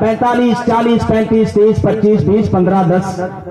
45, 40, 35, 23, 25, 20, 15, 10,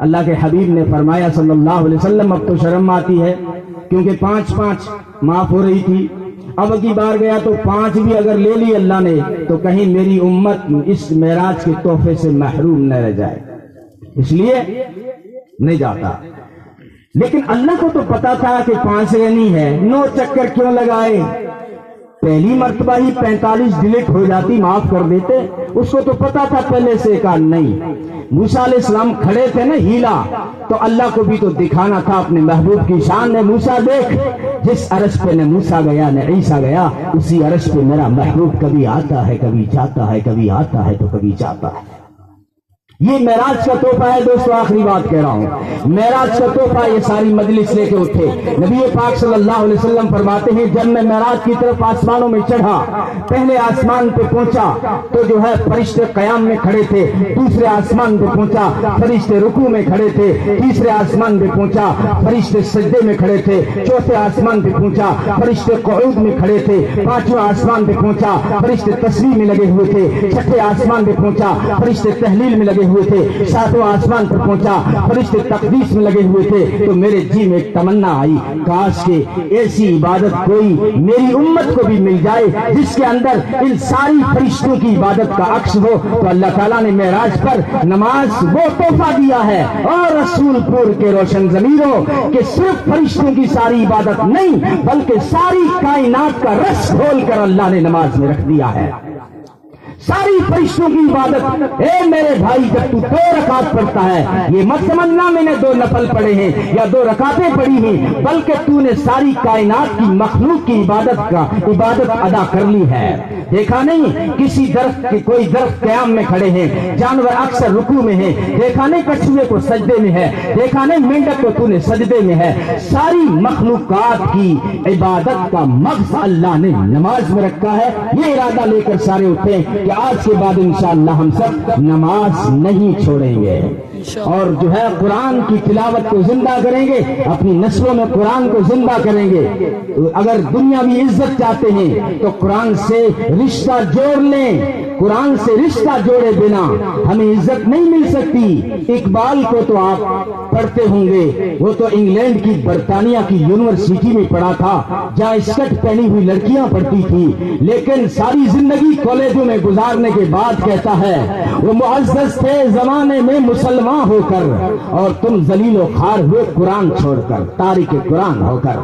اللہ کے حبیب نے فرمایا صلی اللہ علیہ وسلم، اب تو شرم آتی ہے کیونکہ 5 معاف ہو رہی تھی، اب کی بار گیا تو 5 بھی اگر لے لی اللہ نے تو کہیں میری امت اس معراج کے تحفے سے محروم نہ رہ جائے، اس لیے نہیں جاتا۔ لیکن اللہ کو تو پتا تھا کہ 5 رہنی ہے، 9 چکر کیوں لگائے؟ پہلی مرتبہ ہی 45 ڈیلیٹ ہو جاتی، معاف کر دیتے، اس کو تو پتا تھا پہلے سے، کہا نہیں۔ موسیٰ علیہ السلام کھڑے تھے نا ہیلا، تو اللہ کو بھی تو دکھانا تھا اپنے محبوب کی شان نے، موسیٰ دیکھ جس عرش پہ نہ موسیٰ گیا نہ عیسیٰ گیا، اسی عرش پہ میرا محبوب کبھی آتا ہے کبھی جاتا ہے، کبھی آتا ہے تو کبھی جاتا ہے۔ یہ معراج کا تحفہ ہے دوستو، آخری بات کہہ رہا ہوں، معراج کا تحفہ یہ ساری مجلس لے کے اٹھے۔ نبی پاک صلی اللہ علیہ وسلم فرماتے ہیں جب میں معراج کی طرف آسمانوں میں چڑھا، پہلے آسمان پہ پہنچا تو جو ہے فرشتے قیام میں کھڑے تھے، دوسرے آسمان پہ پہنچا فرشتے رکوع میں کھڑے تھے، تیسرے آسمان پہ پہنچا فرشتے سجدے میں کھڑے تھے، چوتھے آسمان پہ پہنچا فرشتے قعود میں کھڑے تھے، 5واں آسمان پہ پہنچا فرشتے تسبیح میں لگے ہوئے تھے، 6ٹھے آسمان پہ پہنچا فرشتے تحلیل میں لگے ہوئے تھے، 7واں آسمان پر پہنچا فرشتے تقدیس میں لگے ہوئے تھے۔ تو میرے جی میں ایک تمنا آئی، کاش کہ ایسی عبادت کوئی میری امت کو بھی مل جائے جس کے اندر ان ساری فرشتوں کی عبادت کا عکس ہو۔ تو اللہ تعالیٰ نے معراج پر نماز وہ تحفہ دیا ہے، اور رسول پور کے روشن ضمیروں کہ صرف فرشتوں کی ساری عبادت نہیں بلکہ ساری کائنات کا رس کھول کر اللہ نے نماز میں رکھ دیا ہے، ساری فرشتوں کی عبادت۔ اے میرے بھائی، جب تو 2 رکعت پڑھتا ہے، یہ مت سمجھنا میں نے 2 نفل پڑھے ہیں یا 2 رکعتیں پڑھی ہیں، بلکہ تو نے ساری کائنات کی مخلوق کی عبادت ادا کر لی ہے۔ دیکھا نہیں کسی درخت کی، کوئی درخت قیام میں کھڑے ہیں، جانور اکثر رکوع میں ہیں، دیکھا نہیں کچھوے کو سجدے میں ہے، دیکھا نہیں مینڈک کو تو نے سجدے میں ہے۔ ساری مخلوقات کی عبادت کا مغز اللہ نے نماز میں رکھا ہے۔ یہ ارادہ لے کر سارے اٹھے کہ آج کے بعد انشاءاللہ ہم سب نماز نہیں چھوڑیں گے، اور جو ہے قرآن کی تلاوت کو زندہ کریں گے، اپنی نسلوں میں قرآن کو زندہ کریں گے۔ اگر دنیاوی عزت چاہتے ہیں تو قرآن سے رشتہ جوڑ لیں، قرآن سے رشتہ جوڑے بنا ہمیں عزت نہیں مل سکتی۔ اقبال کو تو آپ پڑھتے ہوں گے، وہ تو انگلینڈ کی برطانیہ کی یونیورسٹی میں پڑھا تھا جہاں اسکرٹ پہنی ہوئی لڑکیاں پڑھتی تھی، لیکن ساری زندگی کالجوں میں گزارنے کے بعد کہتا ہے وہ معزز تھے زمانے میں مسلمان ہو کر، اور تم ذلیل و خوار ہوئے قرآن چھوڑ کر، تارک قرآن ہو کر۔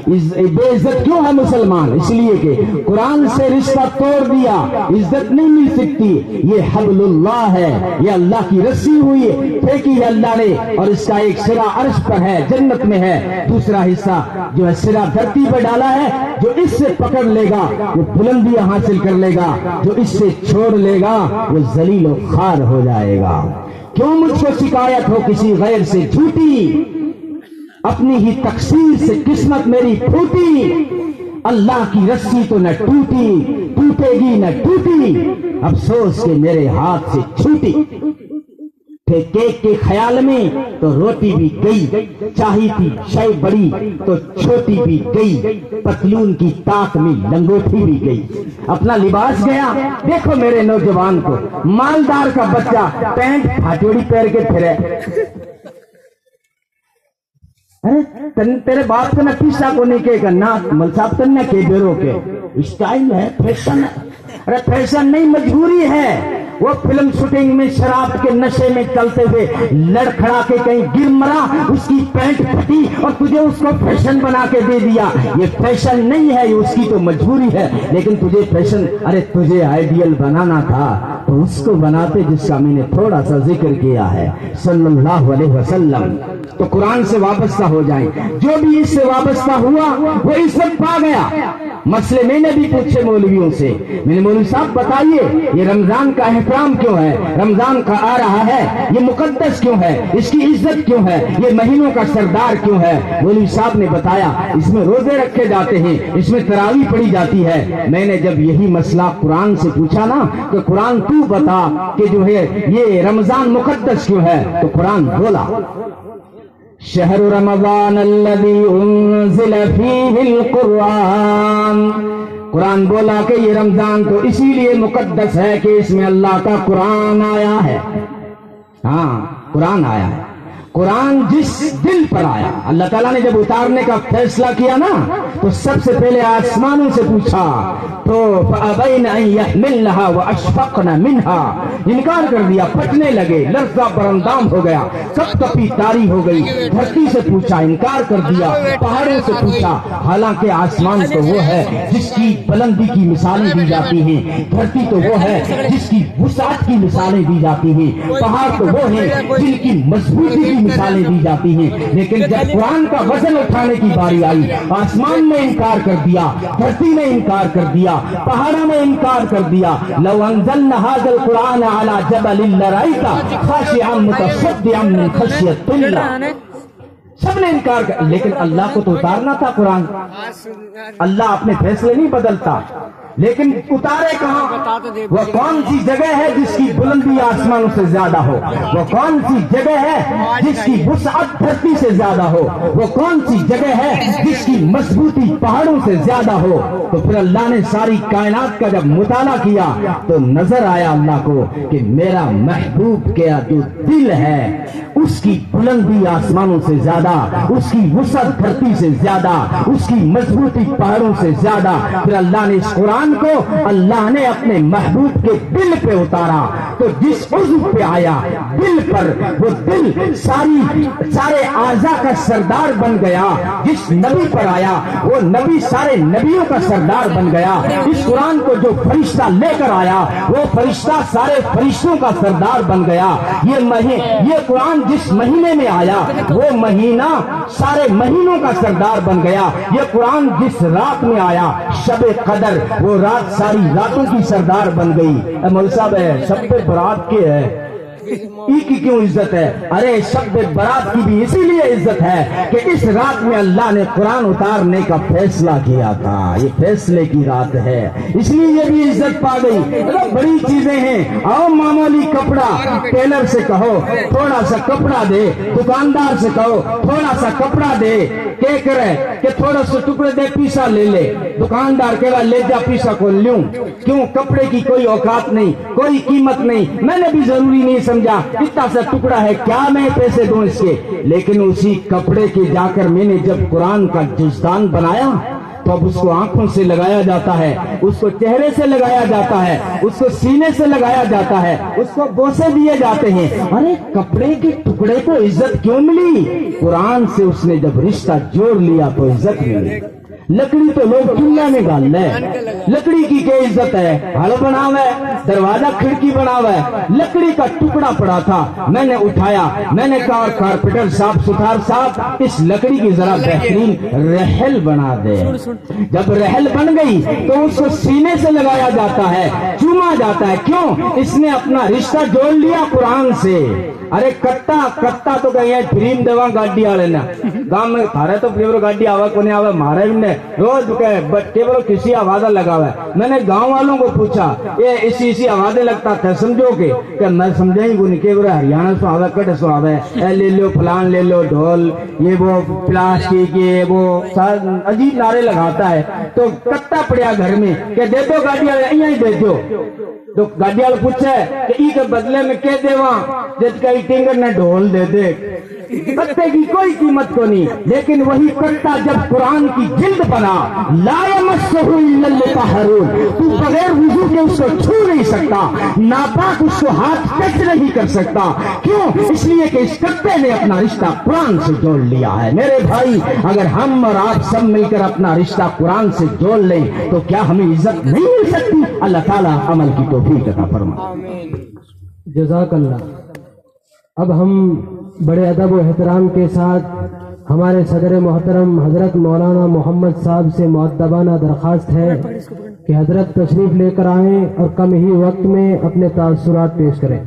بے عزت کیوں ہے مسلمان؟ اس لیے کہ قرآن سے رشتہ توڑ دیا، عزت نہیں مل سکتی۔ یہ حبل اللہ ہے، یہ اللہ کی رسی ہوئی پھینکی ہے اللہ نے، اور اس کا ایک سرا عرش پر ہے، جنت میں ہے، دوسرا حصہ جو ہے سرا دھرتی پر ڈالا ہے۔ جو اس سے پکڑ لے گا وہ بلندیاں حاصل کر لے گا، جو اس سے چھوڑ لے گا وہ ذلیل و خوار ہو جائے گا۔ کیوں مجھ کو شکایت ہو کسی غیر سے جھوٹی، اپنی ہی تقصیر سے قسمت میری پھوٹی، اللہ کی رسی تو نہ ٹوٹی، ٹوٹے گی نہ ٹوٹی، افسوس کہ میرے ہاتھ سے چھوٹی۔ تھے کیک کے خیال میں تو روٹی بھی گئی، چاہی تھی شے بڑی تو چھوٹی بھی گئی، پتلون کی تاک میں لنگوٹی بھی گئی۔ اپنا لباس گیا، دیکھو میرے نوجوان کو، مالدار کا بچہ پینٹ پھاٹوڑی پہن کے پھرے، تیرے باپ کو نہ پیسا کو نہیں کہے گا، نہ مل صاحب تن نہ کہ بیرو کے اسٹائل ہے، فیشن ہے۔ ارے فیشن نہیں، مجبوری ہے۔ وہ فلم شوٹنگ میں شراب کے نشے میں چلتے ہوئے لڑکھڑا کے کہیں گر مرا، اس کی پینٹ پھٹی اور تجھے اس کو فیشن بنا کے دے دیا۔ یہ فیشن نہیں ہے، یہ اس کی تو مجبوری ہے۔ لیکن تجھے فیشن، ارے تجھے آئیڈیل بنانا تھا تو اس کو بناتے جس کا میں نے تھوڑا سا ذکر کیا ہے صلی اللہ علیہ وسلم۔ تو قرآن سے وابستہ ہو جائیں، جو بھی اس سے وابستہ ہوا وہ عزت پا گیا۔ مسئلے میں نے بھی پوچھے مولویوں سے، میں نے مولوی صاحب بتائیے یہ رمضان کا احترام کیوں ہے، رمضان کا آ رہا ہے، یہ مقدس کیوں ہے، اس کی عزت کیوں ہے، یہ مہینوں کا سردار کیوں ہے؟ مولوی صاحب نے بتایا اس میں روزے رکھے جاتے ہیں، اس میں تراویح پڑھی جاتی ہے۔ میں نے جب یہی مسئلہ قرآن سے پوچھا نا کہ قرآن تو بتا کہ جو ہے یہ رمضان مقدس کیوں ہے، تو قرآن بولا شہر رمضان الذی انزل فیہ القرآن، قرآن بولا کہ یہ رمضان تو اسی لیے مقدس ہے کہ اس میں اللہ کا قرآن آیا ہے۔ ہاں قرآن آیا ہے۔ قرآن جس دل پر آیا، اللہ تعالیٰ نے جب اتارنے کا فیصلہ کیا نا تو سب سے پہلے آسمانوں سے پوچھا تو فَأَبَيْنَ أَن يَحْمِلْنَهَا وَأَشْفَقْنَ مِنْهَا، انکار کر دیا، پھٹنے لگے، لرزہ برندام ہو گیا، کپ کپی تاری ہو گئی۔ دھرتی سے پوچھا، انکار کر دیا، پہاڑوں سے پوچھا، حالانکہ آسمان تو وہ ہے جس کی بلندی کی مثالیں دی جاتی ہیں، دھرتی تو وہ ہے جس کی وسعت کی مثالیں دی جاتی ہیں، پہاڑ تو وہ ہیں جن کی مضبوطی کی مثالیں دی جاتی ہیں، لیکن جب قرآن کا وزن اٹھانے کی باری آئی، آسمان نے انکار کر دیا، دھرتی نے انکار کر دیا، پہاڑوں نے انکار کر دیا۔ لو انزلنا هذا القرآن على جبل لرأيته خاشعا متصدعا من خشية الله، سب نے انکار کر، لیکن اللہ کو تو اتارنا تھا قرآن۔ اللہ اپنے فیصلے نہیں بدلتا، لیکن اتارے کہاں؟ وہ کون سی جگہ ہے جس کی بلندی آسمانوں سے زیادہ ہو؟ وہ کون سی جگہ ہے جس کی وسعت دھرتی سے زیادہ ہو؟ وہ کون سی جگہ ہے جس کی مضبوطی پہاڑوں سے زیادہ ہو؟ تو پھر اللہ نے ساری کائنات کا جب مطالعہ کیا تو نظر آیا اللہ کو کہ میرا محبوب کا جو دل ہے اس کی بلندی آسمانوں سے زیادہ، اس کی وسعت دھرتی سے زیادہ، اس کی مضبوطی پہاڑوں سے زیادہ۔ پھر اللہ نے اس قرآن کو اللہ نے اپنے محبوب کے دل پہ اتارا، تو جس عضو پہ آیا دل پر، وہ دل سارے اعضاء کا سردار بن گیا۔ جس نبی پر آیا وہ نبی سارے نبیوں کا سردار بن گیا۔ اس قرآن کو جو فرشتہ لے کر آیا وہ فرشتہ سارے فرشتوں کا سردار بن گیا۔ یہ قرآن جس مہینے میں آیا وہ مہینہ سارے مہینوں کا سردار بن گیا۔ یہ قرآن جس رات میں آیا شب قدر، وہ رات ساری راتوں کی سردار بن گئی۔ مول صاحب ہے شب برات کے ہے، ای کی کیوں عزت ہے؟ ارے شب برات کی بھی اسی لیے عزت ہے کہ اس رات میں اللہ نے قرآن اتارنے کا فیصلہ کیا تھا، یہ فیصلے کی رات ہے، اس لیے یہ بھی عزت پا گئی۔ بڑی چیزیں ہیں، آؤ معمولی کپڑا، ٹیلر سے کہو تھوڑا سا کپڑا دے، دکاندار سے کہو تھوڑا سا کپڑا دے، کہ کرے کہ تھوڑا سا ٹکڑے دے پیسہ لے لے، دکاندار کہہ لے جا پیسہ کو لوں، کیوں؟ کپڑے کی کوئی اوقات نہیں، کوئی قیمت نہیں، میں نے بھی ضروری نہیں سمجھا اتنا سا ٹکڑا ہے کیا میں پیسے دوں اس کے، لیکن اسی کپڑے کے جا کر میں نے جب قرآن کا جزدان بنایا تو اب اس کو آنکھوں سے لگایا جاتا ہے، اس کو چہرے سے لگایا جاتا ہے، اس کو سینے سے لگایا جاتا ہے، اس کو بوسے دیے جاتے ہیں۔ ارے کپڑے کے ٹکڑے کو عزت کیوں ملی؟ قرآن سے اس نے جب رشتہ جوڑ لیا تو عزت ملی۔ لکڑی تو لوگ چولہے میں گال لے، لکڑی کی کیا عزت ہے؟ ہل بنا ہوا ہے، دروازہ کھڑکی بنا ہوا ہے، لکڑی کا ٹکڑا پڑا تھا، میں نے اٹھایا، میں نے کہا کارپیٹر صاحب ستار صاحب اس لکڑی کی ذرا بہترین رحل بنا دے۔ جب رحل بن گئی تو اس کو سینے سے لگایا جاتا ہے، چوما جاتا ہے، کیوں؟ اس نے اپنا رشتہ جوڑ لیا قرآن سے۔ ارے کٹا تو کہیں فریم دیواں گاڑی والے نا گاؤں میں تھارے تو کیبل گاڑی آوا کو نہیں آوا، مارے بھی نے روز کیبل کسی آوازہ لگا ہوا ہے۔ میں نے گاؤں والوں کو پوچھا یہ اسی آوازیں لگتا تھا، سمجھو کہ میں سمجھا ہی کو نہیں، کیبل ہریانہ سو آوا کٹ سو آوا ہے، لے لو فلان لے لو ڈھول، یہ وہ پلاسٹک، یہ وہ عجیب نعرے لگاتا ہے۔ تو کٹا پڑیا گھر میں کہ دے دو گاڑی والے، یہاں ہی دے دو۔ تو گاڑی والا پوچھا کہ ای کے بدلے میں کہہ دے وہاں جس کا ٹینگر نے ڈھول دے دے، کتے کی کوئی قیمت کو نہیں، لیکن وہی کتا جب قرآن کی جلد بنا، لا یمسہ الا المطہرون، تو بغیر وضو کے اس کو چھو نہیں سکتا، ناپاک اس کو ہاتھ ٹچ نہیں کر سکتا، کیوں؟ اس لیے کہ اس کتے نے اپنا رشتہ قرآن سے جوڑ لیا ہے۔ میرے بھائی اگر ہم اور آپ سب مل کر اپنا رشتہ قرآن سے جوڑ لیں تو کیا ہمیں عزت نہیں مل سکتی؟ اللہ تعالیٰ عمل کی توفیق عطا فرمائے۔ جزاک اللہ۔ اب ہم بڑے ادب و احترام کے ساتھ ہمارے صدر محترم حضرت مولانا محمد صاحب سے مؤدبانہ درخواست ہے کہ حضرت تشریف لے کر آئیں اور کم ہی وقت میں اپنے تاثرات پیش کریں۔